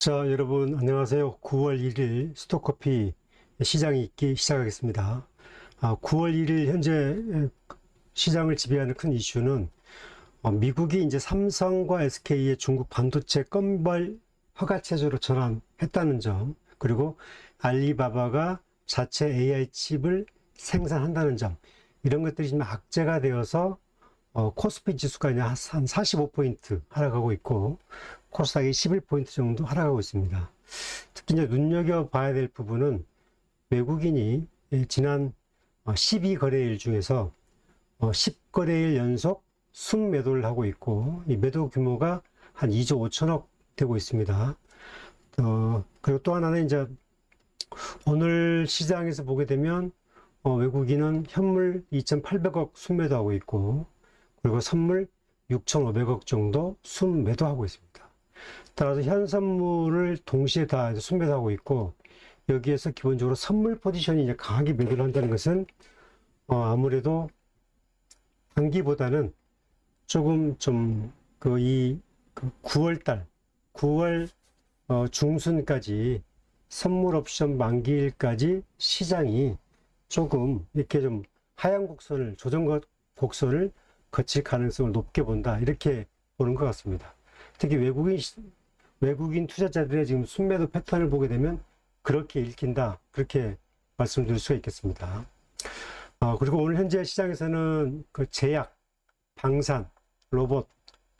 자, 여러분 안녕하세요. 9월 1일 스톡커피 시장이 있기 시작하겠습니다. 9월 1일 현재 시장을 지배하는 큰 이슈는 미국이 이제 삼성과 SK의 중국 반도체 건발 허가 체제로 전환했다는 점, 그리고 알리바바가 자체 AI 칩을 생산한다는 점, 이런 것들이 지금 악재가 되어서 코스피 지수가 이제 한 45포인트 하락하고 있고, 코스닥이 11포인트 정도 하락하고 있습니다. 특히 이제 눈여겨봐야 될 부분은 외국인이 지난 12거래일 중에서 10거래일 연속 순매도를 하고 있고, 이 매도 규모가 한 2조 5천억 되고 있습니다. 그리고 또 하나는 이제 오늘 시장에서 보게 되면 외국인은 현물 2,800억 순매도하고 있고, 그리고 선물 6,500억 정도 순매도하고 있습니다. 따라서 현 선물을 동시에 다 순매도하고 있고, 여기에서 기본적으로 선물 포지션이 이제 강하게 매도를 한다는 것은 아무래도 단기보다는 조금 좀 9월 중순까지 선물 옵션 만기일까지 시장이 조금 이렇게 좀 하향 곡선을, 조정 곡선을 거칠 가능성을 높게 본다, 이렇게 보는 것 같습니다. 특히 외국인 투자자들의 지금 순매도 패턴을 보게 되면 그렇게 읽힌다, 그렇게 말씀드릴 수가 있겠습니다. 그리고 오늘 현재 시장에서는 그 제약, 방산, 로봇,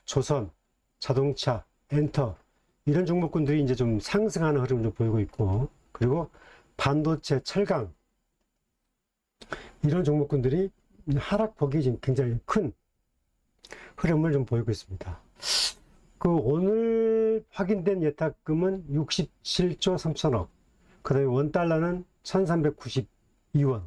조선, 자동차, 엔터, 이런 종목군들이 이제 좀 상승하는 흐름을 좀 보이고 있고, 그리고 반도체, 철강, 이런 종목군들이 하락폭이 지금 굉장히 큰 흐름을 좀 보이고 있습니다. 오늘 확인된 예탁금은 67조 3천억, 그 다음에 원달러는 1392원,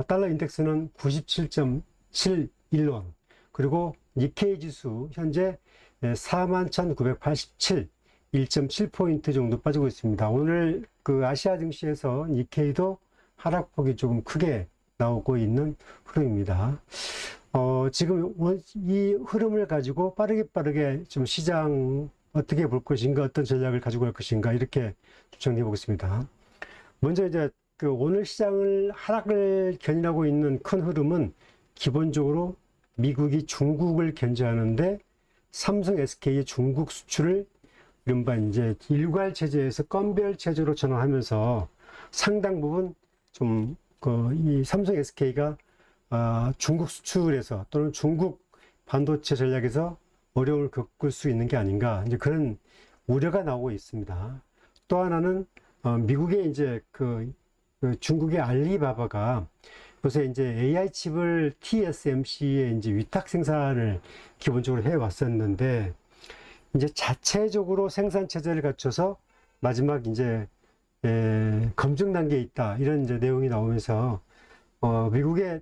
달러 인덱스는 97.71원, 그리고 니케이 지수 현재 41,987, 1.7포인트 정도 빠지고 있습니다. 오늘 그 아시아 증시에서 니케이도 하락폭이 조금 크게 나오고 있는 흐름입니다. 지금 이 흐름을 가지고 빠르게 좀 시장 어떻게 볼 것인가, 어떤 전략을 가지고 갈 것인가, 이렇게 정리해 보겠습니다. 먼저 이제 오늘 시장을 하락을 견인하고 있는 큰 흐름은 기본적으로 미국이 중국을 견제하는데 삼성, SK의 중국 수출을 이른바 이제 일괄 체제에서 건별 체제로 전환하면서 상당 부분 좀 이 삼성, SK가 중국 수출에서 또는 중국 반도체 전략에서 어려움을 겪을 수 있는 게 아닌가, 이제 그런 우려가 나오고 있습니다. 또 하나는 미국의 이제 중국의 알리바바가 요새 이제 AI 칩을 TSMC에 이제 위탁 생산을 기본적으로 해 왔었는데, 이제 자체적으로 생산 체제를 갖춰서 마지막 이제 검증 단계에 있다, 이런 이제 내용이 나오면서 미국의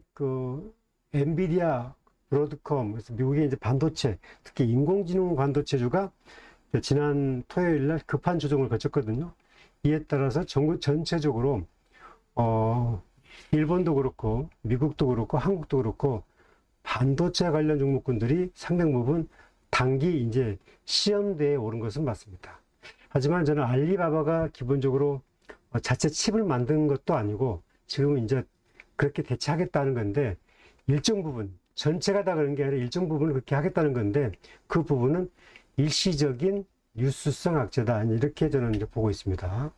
엔비디아, 브로드컴, 그래서 미국의 이제 반도체, 특히 인공지능 반도체주가 지난 토요일 날 급한 조정을 거쳤거든요. 이에 따라서 전체적으로 일본도 그렇고 미국도 그렇고 한국도 그렇고 반도체 관련 종목군들이 상당 부분 단기 이제 시험대에 오른 것은 맞습니다. 하지만 저는 알리바바가 기본적으로 자체 칩을 만든 것도 아니고 지금 이제 그렇게 대체하겠다는 건데, 일정 부분, 전체가 다 그런 게 아니라 일정 부분을 그렇게 하겠다는 건데, 그 부분은 일시적인 뉴스성 악재다, 이렇게 저는 이제 보고 있습니다.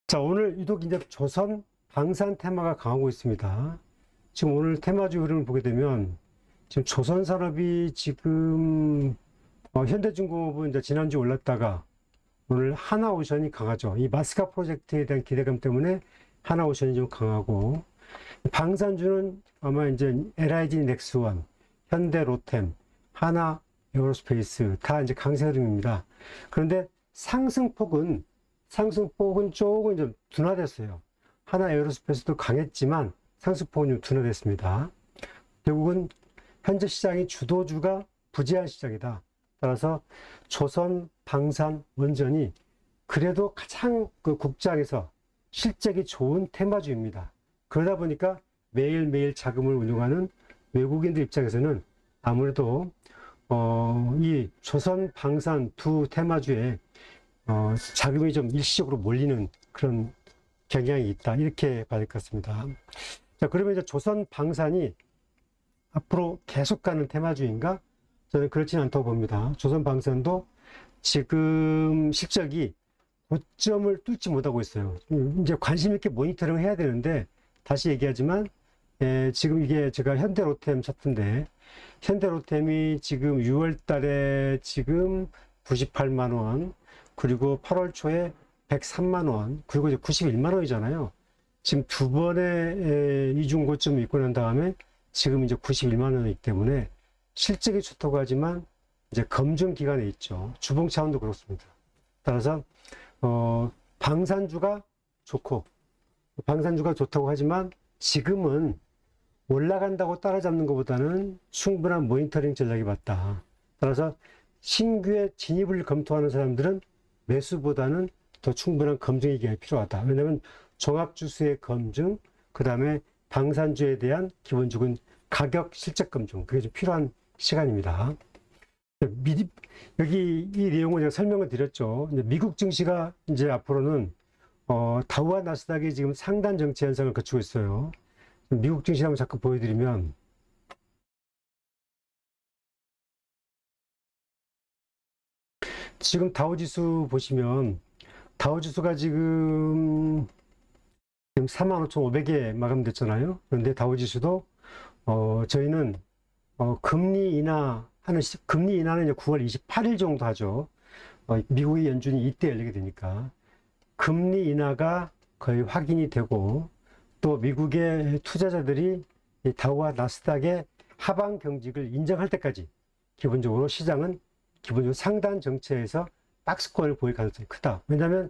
자, 오늘 유독 이제 조선 방산 테마가 강하고 있습니다. 지금 오늘 테마주 흐름을 보게 되면 지금 조선 산업이 지금 현대중공업은 이제 지난주 올랐다가 오늘 하나오션이 강하죠. 이 마스카 프로젝트에 대한 기대감 때문에 하나오션이 좀 강하고, 방산주는 아마 이제 LIG 넥스원, 현대 로템, 하나 에어로스페이스 다 이제 강세 흐름입니다. 그런데 상승폭은 조금 좀 둔화됐어요. 하나 에어로스페이스도 강했지만 상승폭은 좀 둔화됐습니다. 결국은 현재 시장이 주도주가 부재한 시장이다. 따라서 조선, 방산, 원전이 그래도 가장 국장에서 실적이 좋은 테마주입니다. 그러다 보니까 매일매일 자금을 운용하는 외국인들 입장에서는 아무래도 이 조선, 방산 두 테마주에 자금이 좀 일시적으로 몰리는 그런 경향이 있다. 이렇게 봐야 될 것 같습니다. 자, 그러면 이제 조선, 방산이 앞으로 계속 가는 테마주인가? 저는 그렇지는 않다고 봅니다. 조선, 방산도 지금 실적이 고점을 뚫지 못하고 있어요. 이제 관심 있게 모니터링 해야 되는데, 다시 얘기하지만, 지금 이게 제가 현대로템 차트인데, 현대로템이 지금 6월 달에 지금 98만 원, 그리고 8월 초에 103만 원, 그리고 이제 91만 원이잖아요. 지금 두 번의 이중 고점이 있고 난 다음에 지금 이제 91만 원이기 때문에 실적이 좋다고 하지만 이제 검증 기간에 있죠. 주봉 차원도 그렇습니다. 따라서 방산주가 좋고, 방산주가 좋다고 하지만 지금은 올라간다고 따라잡는 것보다는 충분한 모니터링 전략이 맞다. 따라서 신규의 진입을 검토하는 사람들은 매수보다는 더 충분한 검증이 필요하다. 왜냐하면 종합주수의 검증, 그 다음에 방산주에 대한 기본적인 가격 실적 검증, 그게 좀 필요한 시간입니다. 여기 이 내용을 제가 설명을 드렸죠. 미국 증시가 이제 앞으로는 다우와 나스닥이 지금 상단 정체 현상을 거치고 있어요. 미국 증시 한번 잠깐 보여드리면, 지금 다우지수 보시면 다우지수가 지금 45,500에 마감됐잖아요. 그런데 다우지수도 저희는 금리 인하하는 금리 인하는 이제 9월 28일 정도 하죠. 미국의 연준이 이때 열리게 되니까 금리 인하가 거의 확인이 되고, 또 미국의 투자자들이 다우와 나스닥의 하방 경직을 인정할 때까지 기본적으로 시장은 기본적으로 상단 정체에서 박스권을 보일 가능성이 크다. 왜냐하면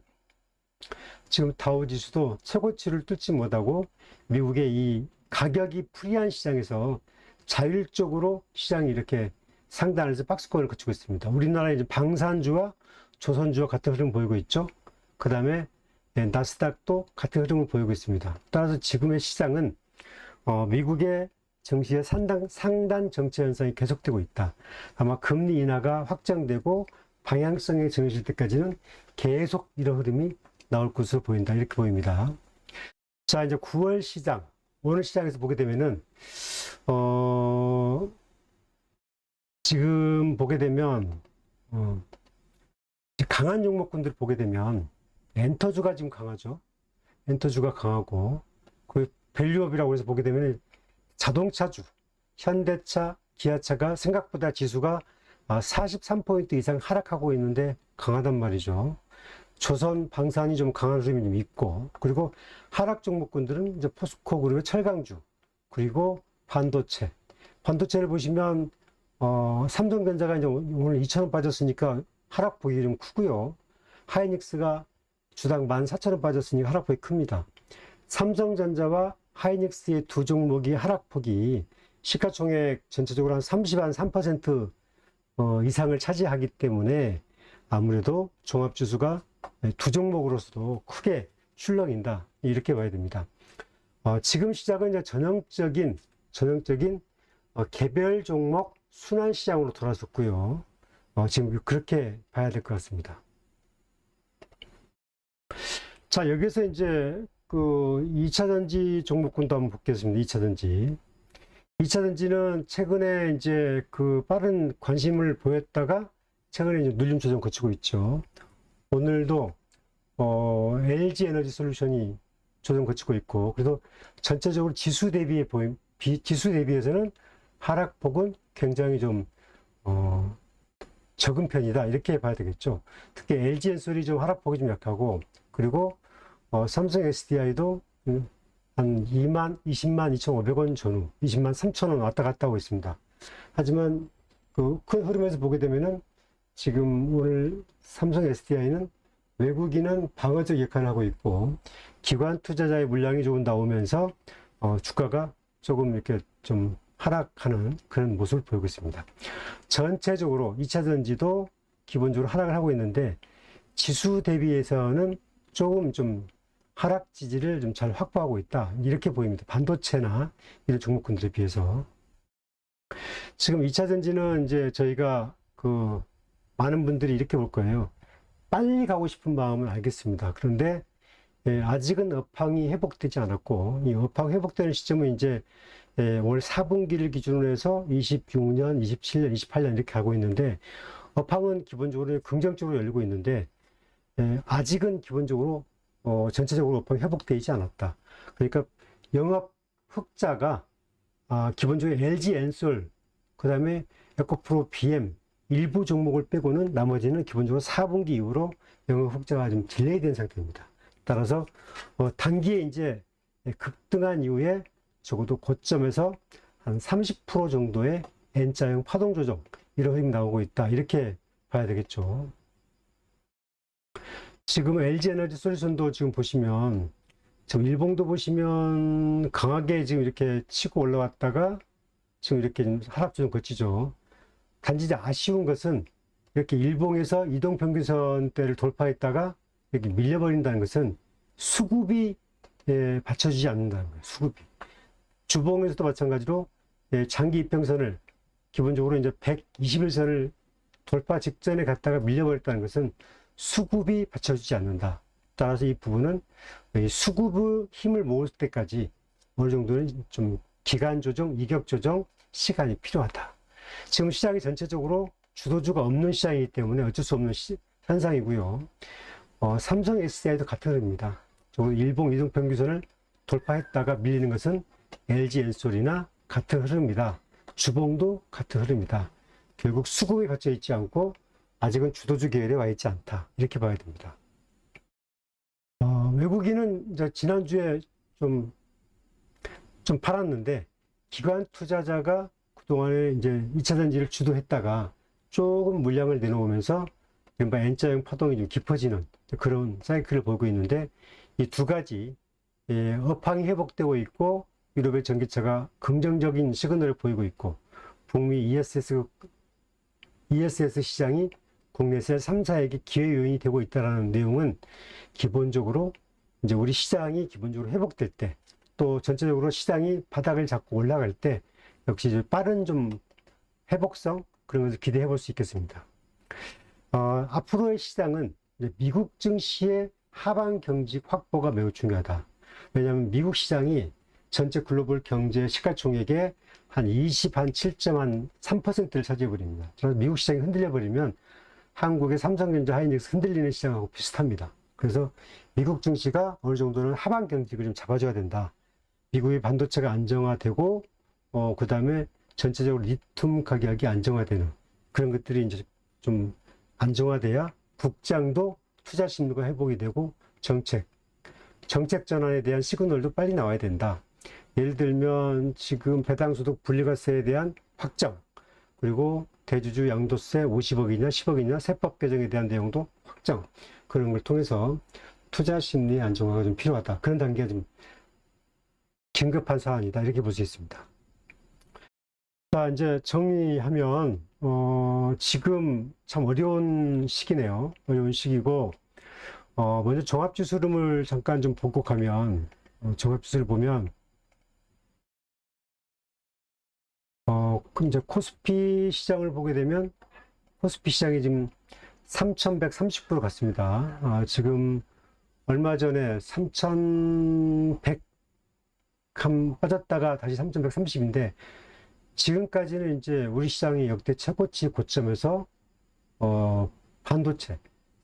지금 다우 지수도 최고치를 뚫지 못하고 미국의 이 가격이 프리한 시장에서 자율적으로 시장이 이렇게 상단에서 박스권을 거치고 있습니다. 우리나라의 이제 방산주와 조선주와 같은 흐름 보이고 있죠. 그 다음에 나스닥도 같은 흐름을 보이고 있습니다. 따라서 지금의 시장은 미국의 증시의 상단 정체 현상이 계속되고 있다. 아마 금리 인하가 확정되고 방향성이 정해질 때까지는 계속 이런 흐름이 나올 것으로 보인다. 이렇게 보입니다. 자, 이제 9월 시장, 오늘 시장에서 보게 되면은 지금 보게 되면 강한 종목군들 보게 되면 엔터주가 지금 강하죠. 엔터주가 강하고, 그 밸류업이라고 해서 보게 되면 자동차주, 현대차, 기아차가 생각보다 지수가 43포인트 이상 하락하고 있는데 강하단 말이죠. 조선, 방산이 좀 강한 흐름이 좀 있고, 그리고 하락 종목군들은 이제 포스코, 그리고 철강주, 그리고 반도체. 반도체를 보시면 삼성전자가 이제 오늘 2,000원 빠졌으니까 하락폭이 좀 크고요. 하이닉스가 주당 14,000원 빠졌으니까 하락폭이 큽니다. 삼성전자와 하이닉스의 두 종목이 하락폭이 시가총액 전체적으로 한 3% 이상을 차지하기 때문에 아무래도 종합지수가 두 종목으로서도 크게 출렁인다. 이렇게 봐야 됩니다. 지금 시작은 이제 전형적인 개별 종목 순환 시장으로 돌아섰고요. 지금 그렇게 봐야 될 것 같습니다. 자, 여기서 이제 그 2차전지 종목군도 한번 보겠습니다. 2차전지. 2차전지는 최근에 이제 그 빠른 관심을 보였다가 최근에 이제 눌림 조정 거치고 있죠. 오늘도 LG 에너지 솔루션이 조정 거치고 있고, 그래도 전체적으로 지수 대비해서는 하락폭은 굉장히 좀 적은 편이다. 이렇게 봐야 되겠죠. 특히 LG 엔솔이 좀 하락폭이 좀 약하고, 그리고 삼성 SDI도 한 20만 2,500원 전후, 20만 3,000원 왔다 갔다 하고 있습니다. 하지만 그 큰 흐름에서 보게 되면은 지금 오늘 삼성 SDI는 외국인은 방어적 역할을 하고 있고, 기관 투자자의 물량이 조금 나오면서 주가가 조금 이렇게 좀 하락하는 그런 모습을 보이고 있습니다. 전체적으로 2차전지도 기본적으로 하락을 하고 있는데, 지수 대비해서는 조금 좀 하락 지지를 좀 잘 확보하고 있다. 이렇게 보입니다. 반도체나 이런 종목군들에 비해서. 지금 2차 전지는 이제 저희가 많은 분들이 이렇게 볼 거예요. 빨리 가고 싶은 마음은 알겠습니다. 그런데 아직은 업황이 회복되지 않았고, 이 업황 회복되는 시점은 이제 올 4분기를 기준으로 해서 26년, 27년, 28년 이렇게 가고 있는데, 업황은 기본적으로 긍정적으로 열리고 있는데, 아직은 기본적으로 전체적으로 업황이 회복되지 않았다. 그러니까 영업 흑자가 기본적으로 LG 엔솔, 그 다음에 에코프로 BM 일부 종목을 빼고는 나머지는 기본적으로 4분기 이후로 영업 흑자가 좀 딜레이 된 상태입니다. 따라서 단기에 이제 급등한 이후에 적어도 고점에서 한 30% 정도의 N자형 파동 조정 이런 흐름이 나오고 있다. 이렇게 봐야 되겠죠. 지금 LG 에너지 솔루션도 지금 보시면 지금 일봉도 보시면 강하게 지금 이렇게 치고 올라왔다가 지금 이렇게 하락 조정 거치죠. 단지 이제 아쉬운 것은 이렇게 일봉에서 이동평균선대를 돌파했다가 이렇게 밀려버린다는 것은 수급이 받쳐주지 않는다는 거예요. 수급이. 주봉에서도 마찬가지로 장기 이평선을 기본적으로 이제 121선을 돌파 직전에 갔다가 밀려버렸다는 것은 수급이 받쳐주지 않는다. 따라서 이 부분은 수급의 힘을 모을 때까지 어느 정도는 좀 기간 조정, 이격 조정 시간이 필요하다. 지금 시장이 전체적으로 주도주가 없는 시장이기 때문에 어쩔 수 없는 현상이고요. 삼성 SDI도 같은 흐름입니다. 일봉 이동평균선을 돌파했다가 밀리는 것은 LG 엔솔이나 같은 흐름입니다. 주봉도 같은 흐름입니다. 결국 수급이 갖춰 있지 않고 아직은 주도주 계열에 와 있지 않다. 이렇게 봐야 됩니다. 외국인은 이제 지난주에 좀 팔았는데 기관 투자자가 그동안에 이제 2차 전지를 주도했다가 조금 물량을 내놓으면서 이른바 N자형 파동이 좀 깊어지는 그런 사이클을 보고 있는데 이 두 가지 업황이 회복되고 있고 유럽의 전기차가 긍정적인 시그널을 보이고 있고 북미 ESS 시장이 국내세 3사에게 기회 요인이 되고 있다는 내용은 기본적으로 이제 우리 시장이 기본적으로 회복될 때 또 전체적으로 시장이 바닥을 잡고 올라갈 때 역시 빠른 좀 회복성 그런 것을 기대해 볼 수 있겠습니다. 앞으로의 시장은 미국 증시의 하방 경직 확보가 매우 중요하다. 왜냐하면 미국 시장이 전체 글로벌 경제 시가총액의 한 7.3%를 차지해버립니다. 그래서 미국 시장이 흔들려버리면 한국의 삼성전자 하이닉스 흔들리는 시장하고 비슷합니다. 그래서 미국 증시가 어느 정도는 하방 경직을 좀 잡아줘야 된다. 미국의 반도체가 안정화되고, 그 다음에 전체적으로 리튬 가격이 안정화되는 그런 것들이 이제 좀 안정화돼야 국장도 투자 심리가 회복이 되고 정책 전환에 대한 시그널도 빨리 나와야 된다. 예를 들면 지금 배당소득 분리과세에 대한 확정, 그리고 대주주 양도세 50억이냐 10억이냐 세법 개정에 대한 내용도 확정, 그런 걸 통해서 투자 심리 안정화가 좀 필요하다. 그런 단계가 좀 긴급한 사안이다. 이렇게 볼 수 있습니다. 자, 이제 정리하면 지금 참 어려운 시기네요. 어려운 시기고 먼저 종합지수 흐름을 잠깐 좀 보고 가면 종합지수를 보면 이제 코스피 시장을 보게 되면 코스피 시장이 지금 3,130% 갔습니다. 지금 얼마 전에 3,100 빠졌다가 다시 3,130인데 지금까지는 이제 우리 시장이 역대 최고치 고점에서 반도체,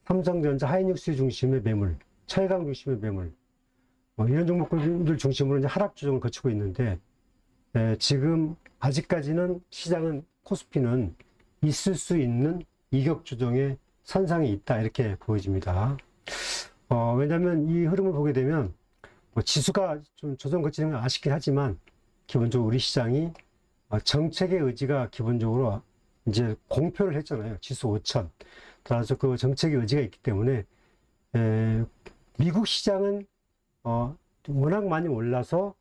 삼성전자, 하이닉스 중심의 매물, 철강 중심의 매물 이런 종목들 중심으로 이제 하락 조정을 거치고 있는데 지금 아직까지는 시장은 코스피는 있을 수 있는 이격 조정의 선상에 있다 이렇게 보여집니다. 왜냐하면 이 흐름을 보게 되면 지수가 좀 조정 거치는 건 아쉽긴 하지만 기본적으로 우리 시장이 정책의 의지가 기본적으로 이제 공표를 했잖아요. 지수 5천. 따라서 그 정책의 의지가 있기 때문에 미국 시장은 워낙 많이 올라서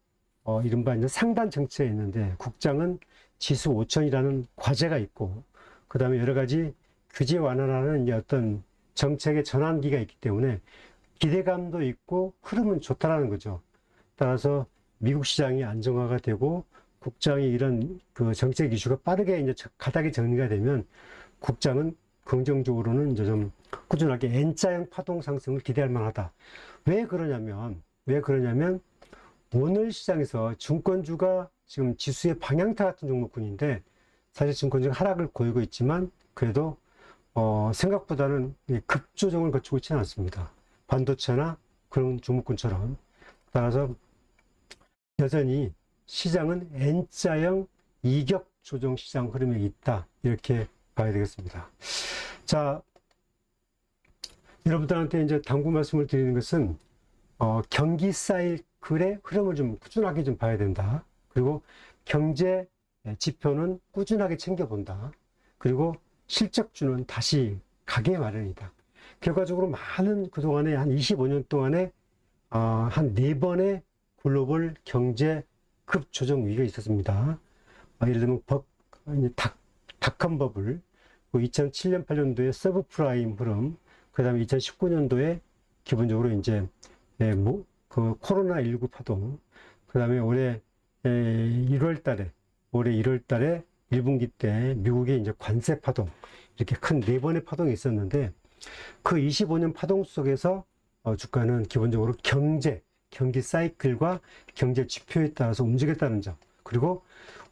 이른바 이제 상단 정체에 있는데 국장은 지수 5천이라는 과제가 있고 그 다음에 여러 가지 규제 완화라는 이제 어떤 정책의 전환기가 있기 때문에 기대감도 있고 흐름은 좋다라는 거죠. 따라서 미국 시장이 안정화가 되고 국장이 이런 그 정책 이슈가 빠르게 이제 가닥이 정리가 되면 국장은 긍정적으로는 이제 좀 꾸준하게 N자형 파동 상승을 기대할 만하다. 왜 그러냐면 오늘 시장에서 증권주가 지금 지수의 방향타 같은 종목군인데 사실 증권주가 하락을 보이고 있지만 그래도 생각보다는 급조정을 거치고 있지는 않습니다. 반도체나 그런 종목군처럼. 따라서 여전히 시장은 N자형 이격 조정 시장 흐름에 있다. 이렇게 봐야 되겠습니다. 자, 여러분들한테 이제 당부 말씀을 드리는 것은 경기 사이클의 흐름을 좀 꾸준하게 좀 봐야 된다. 그리고 경제 지표는 꾸준하게 챙겨본다. 그리고 실적주는 다시 가게 마련이다. 결과적으로 많은 그동안에 한 25년 동안에 한 4번의 글로벌 경제 급조정 위기가 있었습니다. 예를 들면 닷컴 버블, 2007년 8년도에 서브프라임 흐름, 그 다음에 2019년도에 기본적으로 이제 그 코로나19 파동, 그 다음에 올해 1월 달에 1분기 때 미국의 이제 관세 파동, 이렇게 큰 4번의 파동이 있었는데 그 25년 파동 속에서 주가는 기본적으로 경기 사이클과 경제 지표에 따라서 움직였다는 점. 그리고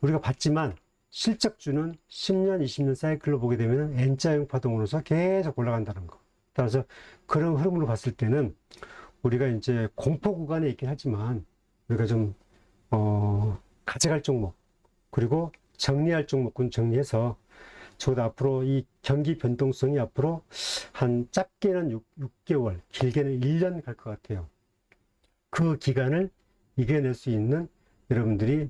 우리가 봤지만 실적주는 10년, 20년 사이클로 보게 되면 N자형 파동으로서 계속 올라간다는 거. 따라서 그런 흐름으로 봤을 때는 우리가 이제 공포 구간에 있긴 하지만 우리가 좀 가져갈 종목 그리고 정리할 종목군 정리해서 저도 앞으로 이 경기 변동성이 앞으로 한 짧게는 6개월, 길게는 1년 갈 것 같아요. 그 기간을 이겨낼 수 있는 여러분들이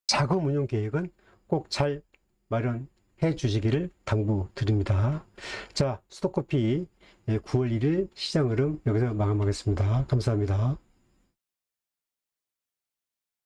자금 운용 계획은 꼭 잘 마련해 주시기를 당부드립니다. 자, 스톡커피 9월 1일 시장 흐름 여기서 마감하겠습니다. 감사합니다.